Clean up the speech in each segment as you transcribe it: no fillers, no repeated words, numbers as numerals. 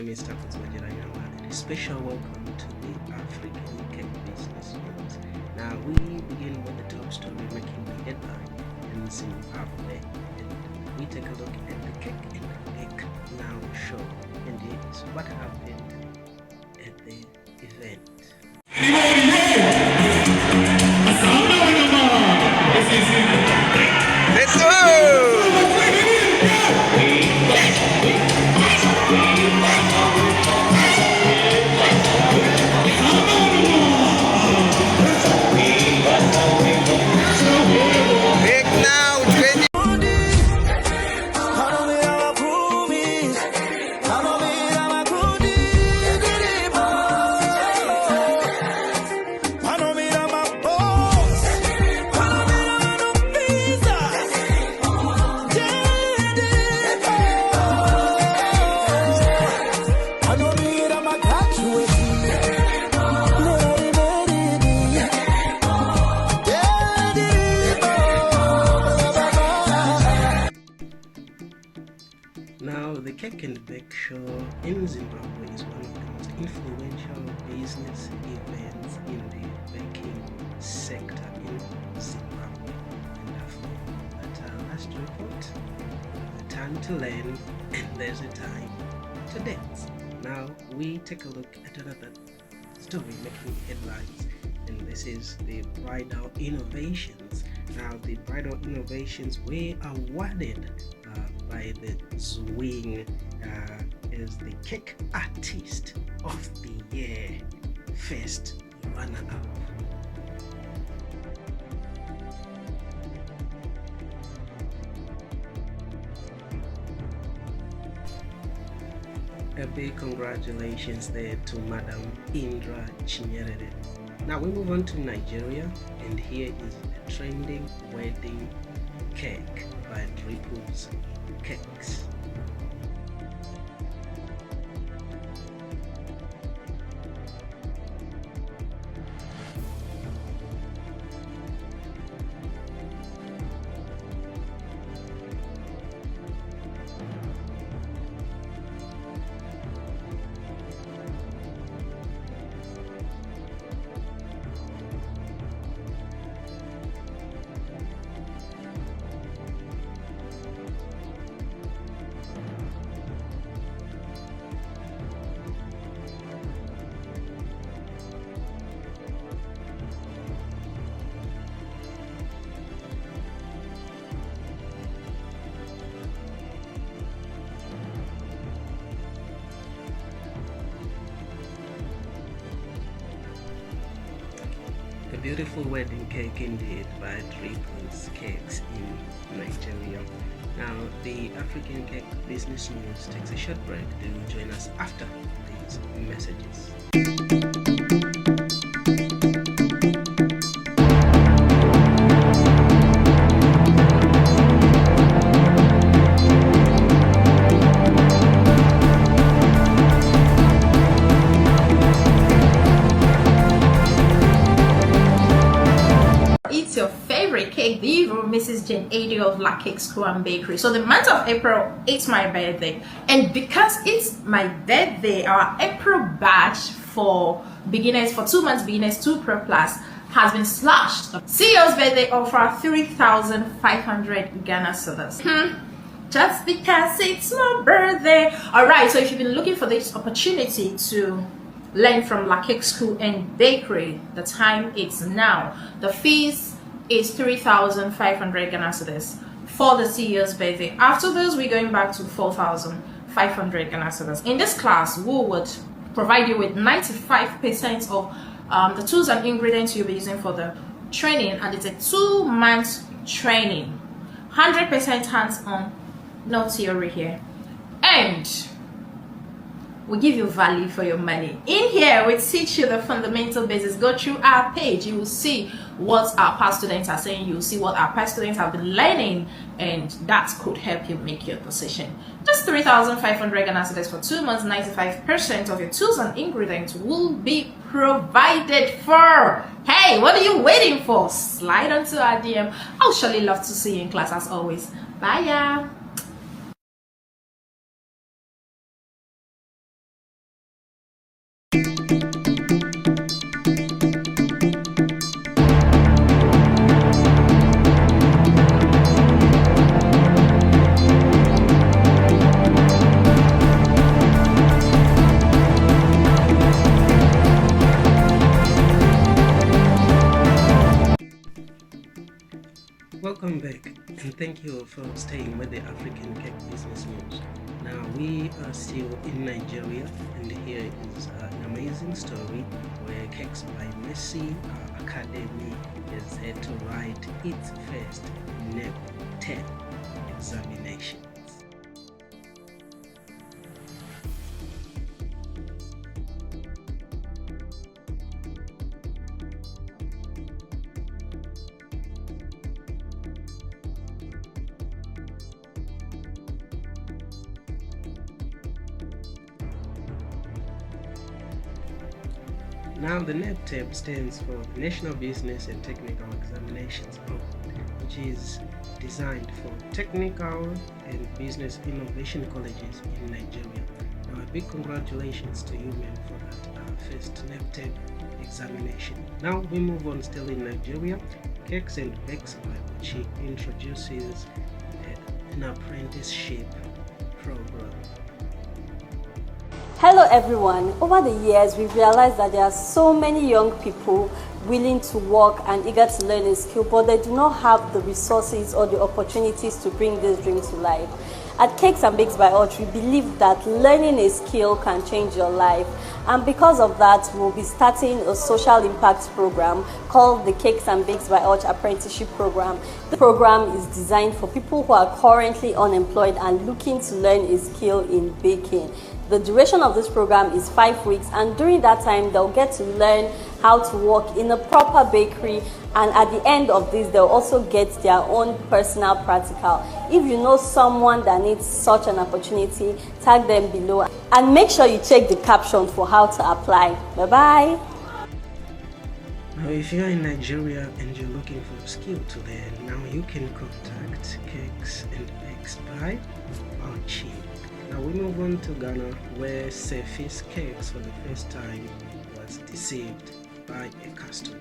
name is Takus Majirayama, and a special welcome to the African Cake Business News. Now, we begin with the top story making the headline in Zimbabwe, and we take a look at the Cake and Bake Now show. Indeed, so what happened at the event. Let's go! Bake Now 20. Now, the Cake and Bake Show in Zimbabwe is one of the most influential business events in the baking sector in Zimbabwe. And after that last report, the time to learn and there's a time to dance. Now, we take a look at another story making headlines, and this is the Bridal Innovations. Now, the Bridal Innovations were awarded by the Zwing as the Cake Artist of the Year, first runner-up. A big congratulations there to Madam Indra Chinyerere. Now we move on to Nigeria, and here is a trending wedding cake by Ripples Cakes. A beautiful wedding cake indeed by Ripples Cakes in Nigeria. Now, the African Cake Business News takes a short break. Do join us after these messages. Your favorite cake diva, Mrs. Jane Adi of La Cake School and Bakery. So the month of April, it's my birthday, and because it's my birthday, our April batch for beginners, for 2 months beginners 2 Pro Plus, has been slashed. CEO's birthday offer 3,500 Ghana cedis. Just because it's my birthday. Alright, so if you've been looking for this opportunity to learn from La Cake School and Bakery, the time is now. The fees is 3,500 Ghana cedis for the CEO's birthday. After this, we're going back to 4,500 Ghana cedis. In this class, we would provide you with 95% of the tools and ingredients you'll be using for the training, and it's a 2-month training, 100% hands-on, no theory here, and we give you value for your money. In here, we teach you the fundamental basics. Go through our page, you will see what our past students are saying, you will see what our past students have been learning, and that could help you make your decision. Just 3,500 Ghana cedis for 2 months. 95% of your tools and ingredients will be provided for. Hey, what are you waiting for? Slide onto our DM. I'll surely love to see you in class as always. Bye, yeah. Welcome back, and thank you for staying with the African Cake Business News. Now we are still in Nigeria, and here is an amazing story where Cakes by Messi Academy is set to write its first NEP-10 examination. Now, the NEP-10 stands for National Business and Technical Examinations Board, which is designed for technical and business innovation colleges in Nigeria. Now, a big congratulations to you, man, for that first NEP-10 examination. Now, we move on still in Nigeria. Cakes and Bakes by Uchi introduces an apprenticeship program. Hello everyone. Over the years, we've realized that there are so many young people willing to work and eager to learn a skill, but they do not have the resources or the opportunities to bring this dream to life. At Cakes and Bakes by Uchi, we believe that learning a skill can change your life. And because of that, we'll be starting a social impact program called the Cakes and Bakes by Uchi Apprenticeship Program. The program is designed for people who are currently unemployed and looking to learn a skill in baking. The duration of this program is 5 weeks, and during that time they'll get to learn how to work in a proper bakery, and at the end of this they'll also get their own personal practical. If you know someone that needs such an opportunity, tag them below and make sure you check the caption for how to apply. Bye bye. Now, if you're in Nigeria and you're looking for a skill to learn, now you can contact Cakes and Bakes by Uchi. Now we move on to Ghana, where Surface Cakes for the first time was deceived by a customer.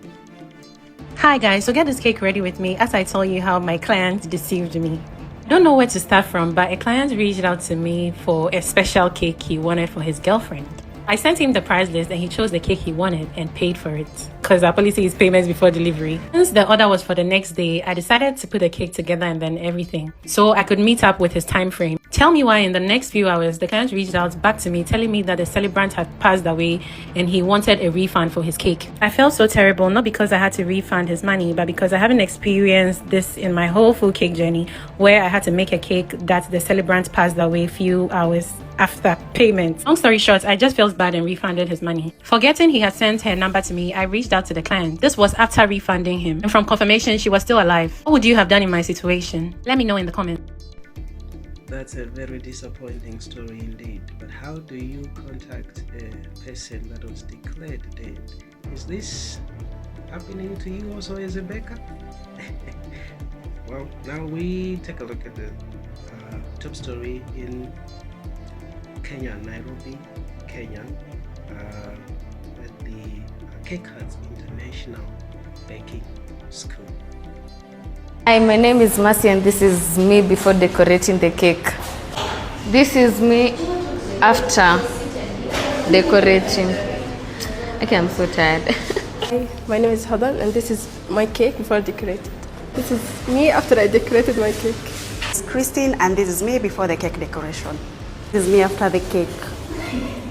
Hi guys, so get this cake ready with me as I tell you how my client deceived me. I don't know where to start from, but a client reached out to me for a special cake he wanted for his girlfriend. I sent him the price list and he chose the cake he wanted and paid for it, because our policy is payments before delivery. Since the order was for the next day, I decided to put the cake together and then everything, so I could meet up with his time frame. Tell me why in the next few hours, the client reached out back to me telling me that the celebrant had passed away and he wanted a refund for his cake. I felt so terrible, not because I had to refund his money, but because I haven't experienced this in my whole full cake journey, where I had to make a cake that the celebrant passed away a few hours after payment. Long story short, I just felt bad and refunded his money. Forgetting he had sent her number to me, I reached out to the client. This was after refunding him, and from confirmation she was still alive. What would you have done in my situation? Let me know in the comments. That's a very disappointing story indeed. But how do you contact a person that was declared dead? Is this happening to you also as a baker? Well, now we take a look at the top story in Kenya, Nairobi, Kenya, at the Cake Huts International Baking School. Hi, my name is Mercy and this is me before decorating the cake. This is me after decorating. Okay, I'm so tired. Hi, my name is Hadan and this is my cake before I decorated. This is me after I decorated my cake. It's Christine and this is me before the cake decoration. This is me after the cake.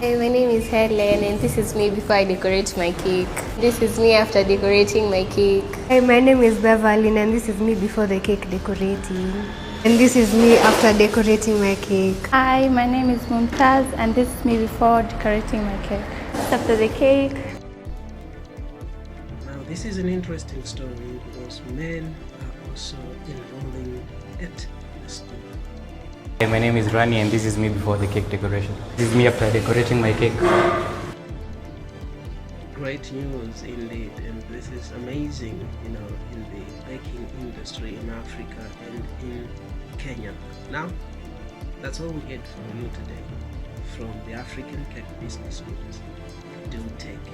Hey, my name is Helen and this is me before I decorate my cake. This is me after decorating my cake. Hey, my name is Beverly and this is me before the cake decorating. And this is me after decorating my cake. Hi, my name is Mumtaz and this is me before decorating my cake. After the cake. Now this is an interesting story because men are also enrolling at the school. Hey, my name is Rani and this is me before the cake decoration. This is me after decorating my cake. Great news indeed, and this is amazing, in the baking industry in Africa and in Kenya. Now, that's all we had for you today from the African Cake Business News. Do take care.